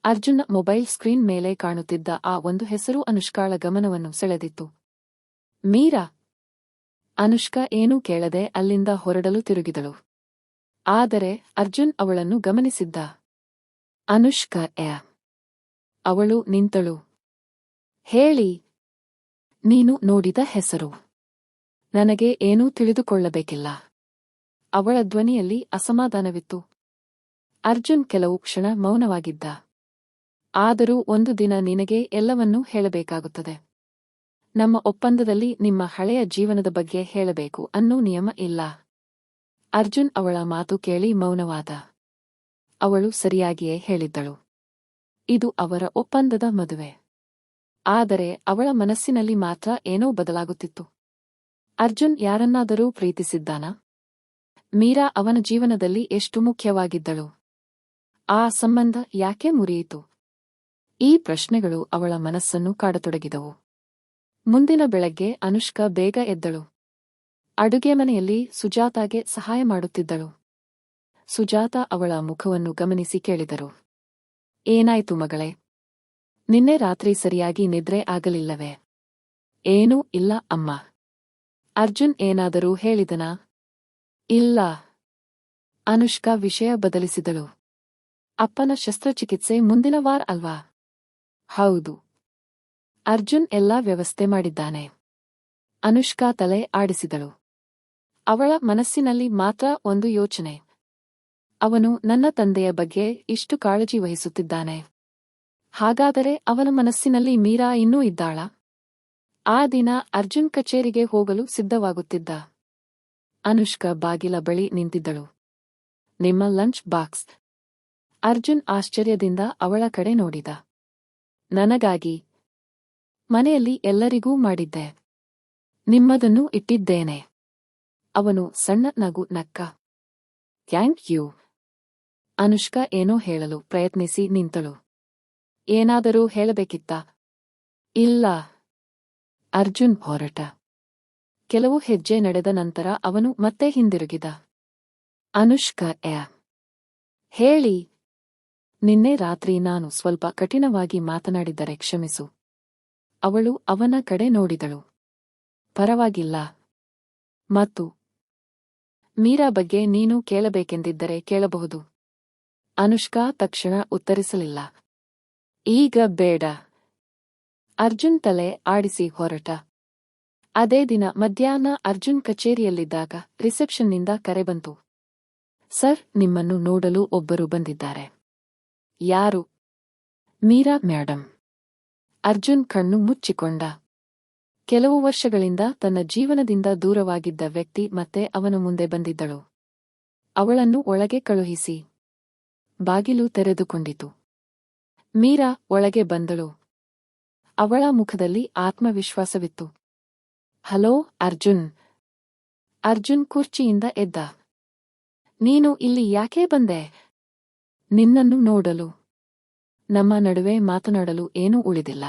ಅರ್ಜುನ್ನ mobile screen ಮೇಲೆ ಕಾಣುತ್ತಿದ್ದ ಆ ಒಂದು ಹೆಸರು ಅನುಷ್ಕಾಳ ಗಮನವನ್ನು ಸೆಳೆದಿತ್ತು. ಮೀರಾ. ಅನುಷ್ಕಾ ಏನೂ ಕೇಳದೆ ಅಲ್ಲಿಂದ ಹೊರಡಲು ತಿರುಗಿದಳು. ಆದರೆ ಅರ್ಜುನ್ ಅವಳನ್ನು ಗಮನಿಸಿದ್ದ. ಅನುಷ್ಕಾ ಅವಳು ನಿಂತಳು. ಹೇಳಿ. ನೀನು ನೋಡಿದ ಹೆಸರು. ನನಗೆ ಏನೂ ತಿಳಿದುಕೊಳ್ಳಬೇಕಿಲ್ಲ. ಅವಳ ಧ್ವನಿಯಲ್ಲಿ ಅಸಮಾಧಾನವಿತ್ತು. ಅರ್ಜುನ್ ಕೆಲವು ಕ್ಷಣ ಮೌನವಾಗಿದ್ದ. ಆದರೂ ಒಂದು ದಿನ ನಿನಗೆ ಎಲ್ಲವನ್ನೂ ಹೇಳಬೇಕಾಗುತ್ತದೆ. ನಮ್ಮ ಒಪ್ಪಂದದಲ್ಲಿ ನಿಮ್ಮ ಹಳೆಯ ಜೀವನದ ಬಗ್ಗೆ ಹೇಳಬೇಕು ಅನ್ನೋ ನಿಯಮ ಇಲ್ಲ. ಅರ್ಜುನ್ ಅವಳ ಮಾತು ಕೇಳಿ ಮೌನವಾದ. ಅವಳು ಸರಿಯಾಗಿಯೇ ಹೇಳಿದ್ದಳು. ಇದು ಅವರ ಒಪ್ಪಂದದ ಮದುವೆ. ಆದರೆ ಅವಳ ಮನಸ್ಸಿನಲ್ಲಿ ಮಾತ್ರ ಏನೋ ಬದಲಾಗುತ್ತಿತ್ತು. ಅರ್ಜುನ್ ಯಾರನ್ನಾದರೂ ಪ್ರೀತಿಸಿದ್ದಾನಾ? ಮೀರಾ ಅವನ ಜೀವನದಲ್ಲಿ ಎಷ್ಟು ಮುಖ್ಯವಾಗಿದ್ದಳು? ಆ ಸಂಬಂಧ ಯಾಕೆ ಮುರಿಯಿತು? ಈ ಪ್ರಶ್ನೆಗಳು ಅವಳ ಮನಸ್ಸನ್ನು ಕಾಡತೊಡಗಿದವು. ಮುಂದಿನ ಬೆಳಗ್ಗೆ ಅನುಷ್ಕಾ ಬೇಗ ಎದ್ದಳು. ಅಡುಗೆ ಮನೆಯಲ್ಲಿ ಸುಜಾತಾಗೆ ಸಹಾಯ ಮಾಡುತ್ತಿದ್ದಳು. ಸುಜಾತಾ ಅವಳ ಮುಖವನ್ನು ಗಮನಿಸಿ ಕೇಳಿದರು. ಏನಾಯ್ತು ಮಗಳೇ? ನಿನ್ನೆ ರಾತ್ರಿ ಸರಿಯಾಗಿ ನಿದ್ರೆ ಆಗಲಿಲ್ಲವೇ? ಏನೂ ಇಲ್ಲ ಅಮ್ಮ. ಅರ್ಜುನ್ ಏನಾದರೂ ಹೇಳಿದನಾ? ಇಲ್ಲ. ಅನುಷ್ಕಾ ವಿಷಯ ಬದಲಿಸಿದಳು. ಅಪ್ಪನ ಶಸ್ತ್ರಚಿಕಿತ್ಸೆ ಮುಂದಿನ ವಾರ ಅಲ್ವಾ? ಹೌದು. ಅರ್ಜುನ್ ಎಲ್ಲಾ ವ್ಯವಸ್ಥೆ ಮಾಡಿದ್ದಾನೆ. ಅನುಷ್ಕಾ ತಲೆ ಆಡಿಸಿದಳು. ಅವಳ ಮನಸ್ಸಿನಲ್ಲಿ ಮಾತ್ರ ಒಂದು ಯೋಚನೆ. ಅವನು ನನ್ನ ತಂದೆಯ ಬಗ್ಗೆ ಇಷ್ಟು ಕಾಳಜಿ ವಹಿಸುತ್ತಿದ್ದಾನೆ. ಹಾಗಾದರೆ ಅವನ ಮನಸ್ಸಿನಲ್ಲಿ ಮೀರಾ ಇನ್ನೂ ಇದ್ದಾಳಾ? ಆ ದಿನ ಅರ್ಜುನ್ ಕಚೇರಿಗೆ ಹೋಗಲು ಸಿದ್ಧವಾಗುತ್ತಿದ್ದ. ಅನುಷ್ಕಾ ಬಾಗಿಲ ಬಳಿ ನಿಂತಿದ್ದಳು. ನಿಮ್ಮ ಲಂಚ್ ಬಾಕ್ಸ್. ಅರ್ಜುನ್ ಆಶ್ಚರ್ಯದಿಂದ ಅವಳ ಕಡೆ ನೋಡಿದ. ನನಗಾಗಿ. ಮನೆಯಲ್ಲಿ ಎಲ್ಲರಿಗೂ ಮಾಡಿದ್ದೆ. ನಿಮ್ಮದನ್ನು ಇಟ್ಟಿದ್ದೇನೆ. ಅವನು ಸಣ್ಣ ನಗು ನಕ್ಕ. Thank you. ಅನುಷ್ಕಾ ಏನೋ ಹೇಳಲು ಪ್ರಯತ್ನಿಸಿ ನಿಂತಳು. ಏನಾದರೂ ಹೇಳಬೇಕಿತ್ತಾ? ಇಲ್ಲ. ಅರ್ಜುನ್ ಹೊರಟ. ಕೆಲವು ಹೆಜ್ಜೆ ನಡೆದ ನಂತರ ಅವನು ಮತ್ತೆ ಹಿಂದಿರುಗಿದ. ಅನುಷ್ಕಾ ಹೇಳಿ. ನಿನ್ನೆ ರಾತ್ರಿ ನಾನು ಸ್ವಲ್ಪ ಕಠಿಣವಾಗಿ ಮಾತನಾಡಿದ್ದರೆ ಕ್ಷಮಿಸು. ಅವಳು ಅವನ ಕಡೆ ನೋಡಿದಳು. ಪರವಾಗಿಲ್ಲ. ಮತ್ತು ಮೀರಾ ಬಗ್ಗೆ ನೀನು ಕೇಳಬೇಕೆಂದಿದ್ದರೆ ಕೇಳಬಹುದು. ಅನುಷ್ಕಾ ತಕ್ಷಣ ಉತ್ತರಿಸಲಿಲ್ಲ. ಈಗ ಬೇಡ. ಅರ್ಜುನ್ ತಲೆ ಆಡಿಸಿ ಹೊರಟ. ಅದೇ ದಿನ ಮಧ್ಯಾಹ್ನ ಅರ್ಜುನ್ ಕಚೇರಿಯಲ್ಲಿದ್ದಾಗ ರಿಸೆಪ್ಷನ್ನಿಂದ ಕರೆ ಬಂತು. ಸರ್, ನಿಮ್ಮನ್ನು ನೋಡಲು ಒಬ್ಬರು ಬಂದಿದ್ದಾರೆ. ಯಾರು? ಮೀರಾ ಮೇಡಂ. ಅರ್ಜುನ್ ಕಣ್ಣು ಮುಚ್ಚಿಕೊಂಡ. ಕೆಲವು ವರ್ಷಗಳಿಂದ ತನ್ನ ಜೀವನದಿಂದ ದೂರವಾಗಿದ್ದ ವ್ಯಕ್ತಿ ಮತ್ತೆ ಅವನ ಮುಂದೆ ಬಂದಿದ್ದಳು. ಅವಳನ್ನು ಒಳಗೆ ಕಳುಹಿಸಿ. ಬಾಗಿಲು ತೆರೆದುಕೊಂಡಿತು. ಮೀರಾ ಒಳಗೆ ಬಂದಳು. ಅವಳ ಮುಖದಲ್ಲಿ ಆತ್ಮವಿಶ್ವಾಸವಿತ್ತು. ಹಲೋ ಅರ್ಜುನ್. ಅರ್ಜುನ್ ಕುರ್ಚಿಯಿಂದ ಎದ್ದ. ನೀನು ಇಲ್ಲಿ ಯಾಕೆ ಬಂದೆ? ನಿನ್ನನ್ನು ನೋಡಲು. ನಮ್ಮ ನಡುವೆ ಮಾತನಾಡಲು ಏನೂ ಉಳಿದಿಲ್ಲ.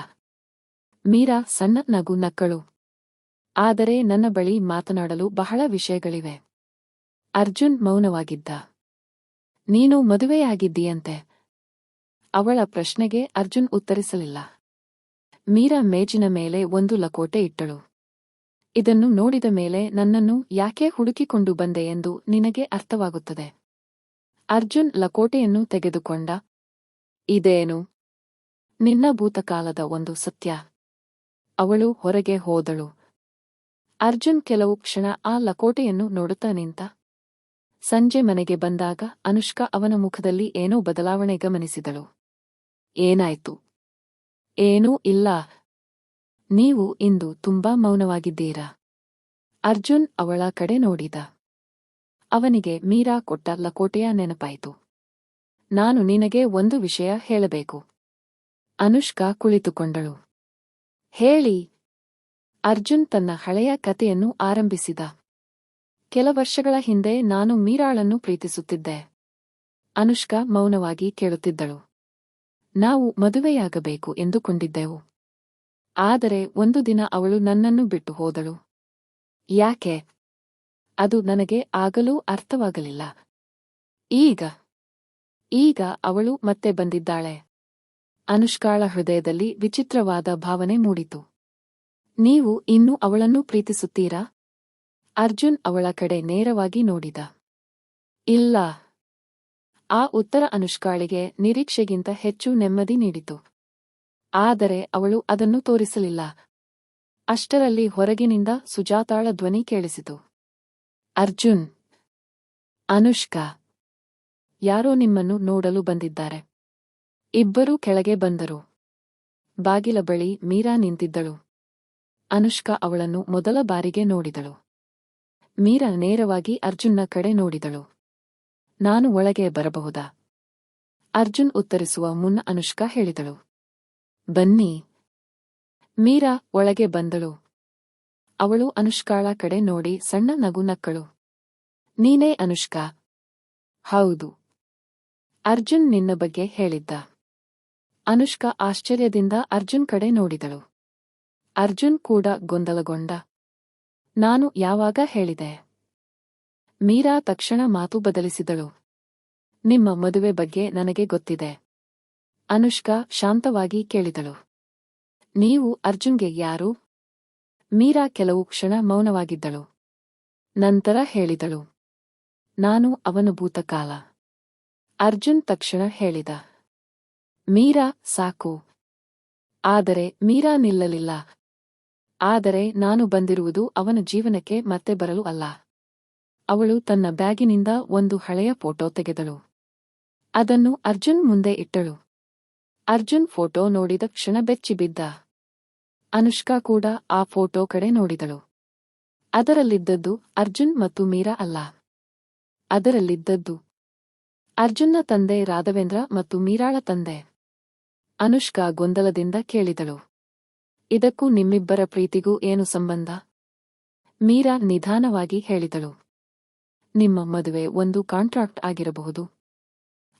ಮೀರಾ ಸಣ್ಣ ನಗು ನಕ್ಕಳು. ಆದರೆ ನನ್ನ ಬಳಿ ಮಾತನಾಡಲು ಬಹಳ ವಿಷಯಗಳಿವೆ. ಅರ್ಜುನ್ ಮೌನವಾಗಿದ್ದ. ನೀನು ಮದುವೆಯಾಗಿದ್ದೀಯಂತೆ? ಅವಳ ಪ್ರಶ್ನೆಗೆ ಅರ್ಜುನ್ ಉತ್ತರಿಸಲಿಲ್ಲ. ಮೀರಾ ಮೇಜಿನ ಮೇಲೆ ಒಂದು ಲಕೋಟೆ ಇಟ್ಟಳು. ಇದನ್ನು ನೋಡಿದ ಮೇಲೆ ನನ್ನನ್ನು ಯಾಕೆ ಹುಡುಕಿಕೊಂಡು ಬಂದೆ ಎಂದು ನಿನಗೆ ಅರ್ಥವಾಗುತ್ತದೆ. ಅರ್ಜುನ್ ಲಕೋಟೆಯನ್ನು ತೆಗೆದುಕೊಂಡ. ಇದೇನು? ನಿನ್ನ ಭೂತಕಾಲದ ಒಂದು ಸತ್ಯ. ಅವಳು ಹೊರಗೆ ಹೋದಳು. ಅರ್ಜುನ್ ಕೆಲವು ಕ್ಷಣ ಆ ಲಕೋಟೆಯನ್ನು ನೋಡುತ್ತಾ ನಿಂತ. ಸಂಜೆ ಮನೆಗೆ ಬಂದಾಗ ಅನುಷ್ಕಾ ಅವನ ಮುಖದಲ್ಲಿ ಏನೋ ಬದಲಾವಣೆ ಗಮನಿಸಿದಳು. ಏನಾಯ್ತು? ಏನೂ ಇಲ್ಲ. ನೀವು ಇಂದು ತುಂಬಾ ಮೌನವಾಗಿದ್ದೀರಾ. ಅರ್ಜುನ್ ಅವಳ ಕಡೆ ನೋಡಿದ. ಅವನಿಗೆ ಮೀರಾ ಕೊಟ್ಟ ಲಕೋಟೆಯ ನೆನಪಾಯಿತು. ನಾನು ನಿನಗೆ ಒಂದು ವಿಷಯ ಹೇಳಬೇಕು. ಅನುಷ್ಕಾ ಕುಳಿತುಕೊಂಡಳು. ಹೇಳಿ. ಅರ್ಜುನ್ ತನ್ನ ಹಳೆಯ ಕಥೆಯನ್ನು ಆರಂಭಿಸಿದ. ಕೆಲ ವರ್ಷಗಳ ಹಿಂದೆ ನಾನು ಮೀರಾಳನ್ನು ಪ್ರೀತಿಸುತ್ತಿದ್ದೆ. ಅನುಷ್ಕಾ ಮೌನವಾಗಿ ಕೇಳುತ್ತಿದ್ದಳು. ನಾವು ಮದುವೆಯಾಗಬೇಕು ಎಂದುಕೊಂಡಿದ್ದೆವು. ಆದರೆ ಒಂದು ದಿನ ಅವಳು ನನ್ನನ್ನು ಬಿಟ್ಟು ಹೋದಳು. ಯಾಕೆ? ಅದು ನನಗೆ ಆಗಲೂ ಅರ್ಥವಾಗಲಿಲ್ಲ. ಈಗ ಅವಳು ಮತ್ತೆ ಬಂದಿದ್ದಾಳೆ. ಅನುಷ್ಕಾಳ ಹೃದಯದಲ್ಲಿ ವಿಚಿತ್ರವಾದ ಭಾವನೆ ಮೂಡಿತು. ನೀವು ಇನ್ನೂ ಅವಳನ್ನು ಪ್ರೀತಿಸುತ್ತೀರಾ? ಅರ್ಜುನ್ ಅವಳ ಕಡೆ ನೇರವಾಗಿ ನೋಡಿದ. ಇಲ್ಲ. ಆ ಉತ್ತರ ಅನುಷ್ಕಾಳಿಗೆ ನಿರೀಕ್ಷೆಗಿಂತ ಹೆಚ್ಚು ನೆಮ್ಮದಿ ನೀಡಿತು. ಆದರೆ ಅವಳು ಅದನ್ನು ತೋರಿಸಲಿಲ್ಲ. ಅಷ್ಟರಲ್ಲಿ ಹೊರಗಿನಿಂದ ಸುಜಾತಾಳ ಧ್ವನಿ ಕೇಳಿಸಿತು. ಅರ್ಜುನ್. ಅನುಷ್ಕಾ. ಯಾರೋ ನಿಮ್ಮನ್ನು ನೋಡಲು ಬಂದಿದ್ದಾರೆ. ಇಬ್ಬರೂ ಕೆಳಗೆ ಬಂದರು. ಬಾಗಿಲ ಬಳಿ ಮೀರಾ ನಿಂತಿದ್ದಳು. ಅನುಷ್ಕಾ ಅವಳನ್ನು ಮೊದಲ ಬಾರಿಗೆ ನೋಡಿದಳು. ಮೀರಾ ನೇರವಾಗಿ ಅರ್ಜುನ್ನ ಕಡೆ ನೋಡಿದಳು. ನಾನು ಒಳಗೆ ಬರಬಹುದಾ? ಅರ್ಜುನ್ ಉತ್ತರಿಸುವ ಮುನ್ನ ಅನುಷ್ಕಾ ಹೇಳಿದಳು. ಬನ್ನಿ. ಮೀರಾ ಒಳಗೆ ಬಂದಳು. ಅವಳು ಅನುಷ್ಕಾಳ ಕಡೆ ನೋಡಿ ಸಣ್ಣ ನಗು ನಕ್ಕಳು. ನೀನೇ ಅನುಷ್ಕಾ? ಹೌದು. ಅರ್ಜುನ್ ನಿನ್ನ ಬಗ್ಗೆ ಹೇಳಿದ್ದ. ಅನುಷ್ಕಾ ಆಶ್ಚರ್ಯದಿಂದ ಅರ್ಜುನ್ ಕಡೆ ನೋಡಿದಳು. ಅರ್ಜುನ್ ಕೂಡ ಗೊಂದಲಗೊಂಡ. ನಾನು ಯಾವಾಗ ಹೇಳಿದೆ? ಮೀರಾ ತಕ್ಷಣ ಮಾತು ಬದಲಿಸಿದಳು. ನಿಮ್ಮ ಮದುವೆ ಬಗ್ಗೆ ನನಗೆ ಗೊತ್ತಿದೆ. ಅನುಷ್ಕಾ ಶಾಂತವಾಗಿ ಕೇಳಿದಳು. ನೀವು ಅರ್ಜುನ್ಗೆ ಯಾರು? ಮೀರಾ ಕೆಲವು ಕ್ಷಣ ಮೌನವಾಗಿದ್ದಳು. ನಂತರ ಹೇಳಿದಳು. ನಾನು ಅವನ ಭೂತಕಾಲ. ಅರ್ಜುನ್ ತಕ್ಷಣ ಹೇಳಿದ. ಮೀರಾ ಸಾಕು. ಆದರೆ ಮೀರಾ ನಿಲ್ಲಲಿಲ್ಲ. ಆದರೆ ನಾನು ಬಂದಿರುವುದು ಅವನ ಜೀವನಕ್ಕೆ ಮತ್ತೆ ಬರಲು ಅಲ್ಲ. ಅವಳು ತನ್ನ ಬ್ಯಾಗಿನಿಂದ ಒಂದು ಹಳೆಯ ಫೋಟೋ ತೆಗೆದಳು. ಅದನ್ನು ಅರ್ಜುನ್ ಮುಂದೆ ಇಟ್ಟಳು. ಅರ್ಜುನ್ ಫೋಟೋ ನೋಡಿದ ಕ್ಷಣ ಬೆಚ್ಚಿಬಿದ್ದ. ಅನುಷ್ಕಾ ಕೂಡ ಆ ಫೋಟೋ ಕಡೆ ನೋಡಿದಳು. ಅದರಲ್ಲಿದ್ದದ್ದು ಅರ್ಜುನ್ ಮತ್ತು ಮೀರಾ ಅಲ್ಲ. ಅದರಲ್ಲಿದ್ದದ್ದು ಅರ್ಜುನ್ನ ತಂದೆ ರಾಘವೇಂದ್ರ ಮತ್ತು ಮೀರಾಳ ತಂದೆ. ಅನುಷ್ಕಾ ಗೊಂದಲದಿಂದ ಕೇಳಿದಳು. ಇದಕ್ಕೂ ನಿಮ್ಮಿಬ್ಬರ ಪ್ರೀತಿಗೂ ಏನು ಸಂಬಂಧ? ಮೀರಾ ನಿಧಾನವಾಗಿ ಹೇಳಿದಳು. ನಿಮ್ಮ ಮದುವೆ ಒಂದು ಕಾಂಟ್ರಾಕ್ಟ್ ಆಗಿರಬಹುದು.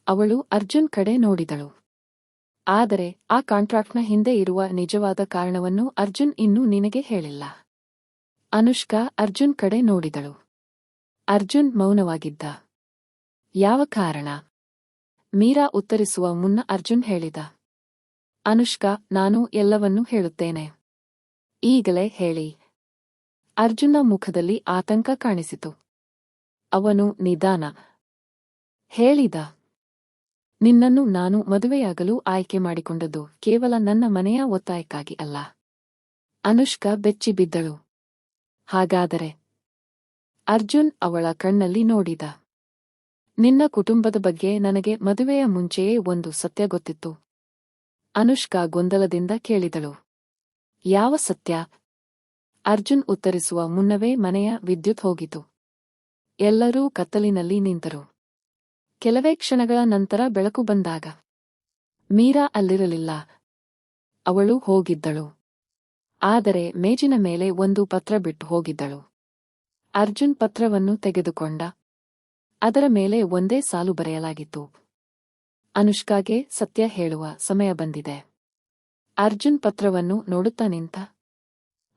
ಅವಳು ಅರ್ಜುನ್ ಕಡೆ ನೋಡಿದಳು. ಆದರೆ ಆ ಕಾಂಟ್ರಾಕ್ಟ್ನ ಹಿಂದೆ ಇರುವ ನಿಜವಾದ ಕಾರಣವನ್ನು ಅರ್ಜುನ್ ಇನ್ನೂ ನಿನಗೆ ಹೇಳಿಲ್ಲ. ಅನುಷ್ಕಾ ಅರ್ಜುನ್ ಕಡೆ ನೋಡಿದಳು. ಅರ್ಜುನ್ ಮೌನವಾಗಿದ್ದ. ಯಾವ ಕಾರಣ? ಮೀರಾ ಉತ್ತರಿಸುವ ಮುನ್ನ ಅರ್ಜುನ್ ಹೇಳಿದ. ಅನುಷ್ಕಾ, ನಾನು ಎಲ್ಲವನ್ನೂ ಹೇಳುತ್ತೇನೆ. ಈಗಲೇ ಹೇಳಿ. ಅರ್ಜುನ್ನ ಮುಖದಲ್ಲಿ ಆತಂಕ ಕಾಣಿಸಿತು. ಅವನು ನಿಧಾನ ಹೇಳಿದ. ನಿನ್ನನ್ನು ನಾನು ಮದುವೆಯಾಗಲು ಆಯ್ಕೆ ಮಾಡಿಕೊಂಡದ್ದು ಕೇವಲ ನನ್ನ ಮನೆಯ ಒತ್ತಾಯಕ್ಕಾಗಿ ಅಲ್ಲ. ಅನುಷ್ಕಾ ಬೆಚ್ಚಿಬಿದ್ದಳು. ಹಾಗಾದರೆ? ಅರ್ಜುನ್ ಅವಳ ಕಣ್ಣಲ್ಲಿ ನೋಡಿದ. ನಿನ್ನ ಕುಟುಂಬದ ಬಗ್ಗೆ ನನಗೆ ಮದುವೆಯ ಮುಂಚೆಯೇ ಒಂದು ಸತ್ಯ ಗೊತ್ತಿತ್ತು. ಅನುಷ್ಕಾ ಗೊಂದಲದಿಂದ ಕೇಳಿದಳು. ಯಾವ ಸತ್ಯ? ಅರ್ಜುನ್ ಉತ್ತರಿಸುವ ಮುನ್ನವೇ ಮನೆಯ ವಿದ್ಯುತ್ ಹೋಗಿತು. ಎಲ್ಲರೂ ಕತ್ತಲಿನಲ್ಲಿ ನಿಂತರು. ಕೆಲವೇ ಕ್ಷಣಗಳ ನಂತರ ಬೆಳಕು ಬಂದಾಗ ಮೀರಾ ಅಲ್ಲಿರಲಿಲ್ಲ. ಅವಳು ಹೋಗಿದ್ದಳು. ಆದರೆ ಮೇಜಿನ ಮೇಲೆ ಒಂದು ಪತ್ರ ಬಿಟ್ಟು ಹೋಗಿದ್ದಳು. ಅರ್ಜುನ್ ಪತ್ರವನ್ನು ತೆಗೆದುಕೊಂಡ. ಅದರ ಮೇಲೆ ಒಂದೇ ಸಾಲು ಬರೆಯಲಾಗಿತ್ತು. ಅನುಷ್ಕಾಗೆ ಸತ್ಯ ಹೇಳುವ ಸಮಯ ಬಂದಿದೆ. ಅರ್ಜುನ್ ಪತ್ರವನ್ನು ನೋಡುತ್ತಾ ನಿಂತ.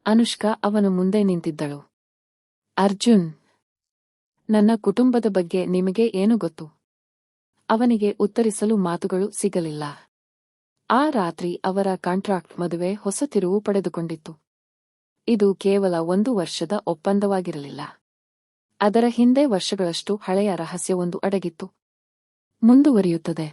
ಅನುಷ್ಕಾ ಅವನ ಮುಂದೆ ನಿಂತಿದ್ದಳು. ಅರ್ಜುನ್, ನನ್ನ ಕುಟುಂಬದ ಬಗ್ಗೆ ನಿಮಗೆ ಏನು ಗೊತ್ತು? ಅವನಿಗೆ ಉತ್ತರಿಸಲು ಮಾತುಗಳು ಸಿಗಲಿಲ್ಲ. ಆ ರಾತ್ರಿ ಅವರ ಕಾಂಟ್ರಾಕ್ಟ್ ಮದುವೆ ಹೊಸ ತಿರುವು ಪಡೆದುಕೊಂಡಿತ್ತು. ಇದು ಕೇವಲ 1 ವರ್ಷದ ಒಪ್ಪಂದವಾಗಿರಲಿಲ್ಲ. ಅದರ ಹಿಂದೆ ವರ್ಷಗಳಷ್ಟು ಹಳೆಯ ರಹಸ್ಯವೊಂದು ಅಡಗಿತ್ತು. ಮುಂದುವರಿಯುತ್ತದೆ.